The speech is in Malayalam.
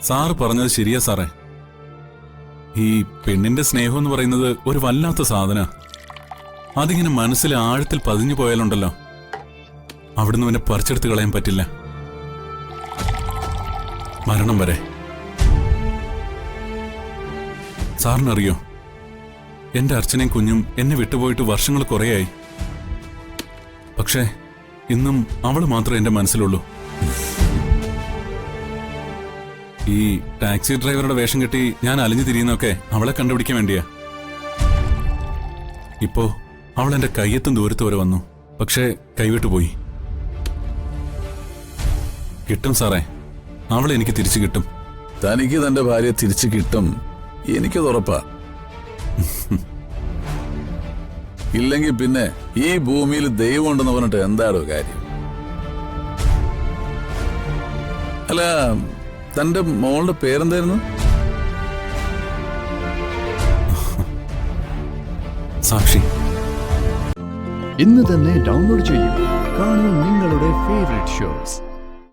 സാറ് പറഞ്ഞത് ശരിയാ സാറേ. ഈ പെണ്ണിന്റെ സ്നേഹം എന്ന് പറയുന്നത് ഒരു വല്ലാത്ത സാധന. അതിങ്ങനെ മനസ്സിൽ ആഴത്തിൽ പതിഞ്ഞു പോയാലുണ്ടല്ലോ, അവിടുന്ന് പിന്നെ പറിച്ചെടുത്ത് കളയാൻ പറ്റില്ല, മരണം വരെ. സാറിനറിയോ, എന്റെ അർച്ചനയും കുഞ്ഞും എന്നെ വിട്ടുപോയിട്ട് വർഷങ്ങൾ കുറേയായി. പക്ഷേ ഇന്നും അവള് മാത്രമേ എന്റെ മനസ്സിലുള്ളൂ. ഈ ടാക്സി ഡ്രൈവറുടെ വേഷം കെട്ടി ഞാൻ അലിഞ്ഞു തിരിയുന്നൊക്കെ അവളെ കണ്ടുപിടിക്കാൻ വേണ്ടിയാ. ഇപ്പോ അവൾ എന്റെ കയ്യെത്തും ദൂരത്ത് വരെ വന്നു, പക്ഷേ കൈവിട്ടുപോയി. കിട്ടും സാറേ, അവളെ എനിക്ക് തിരിച്ചു കിട്ടും. തനിക്ക് തന്റെ ഭാര്യ തിരിച്ചു കിട്ടും, എനിക്കത് ഉറപ്പാ. ഇല്ലെങ്കിൽ പിന്നെ ഈ ഭൂമിയിൽ ദൈവം ഉണ്ടെന്ന് പറഞ്ഞിട്ട് എന്താടോ കാര്യം? അല്ല, തന്റെ മോളുടെ പേരെന്തായിരുന്നു? സാക്ഷി. ഇന്ന് തന്നെ ഡൗൺലോഡ് ചെയ്യൂ, കാണൂ നിങ്ങളുടെ ഫേവറേറ്റ് ഷോസ്.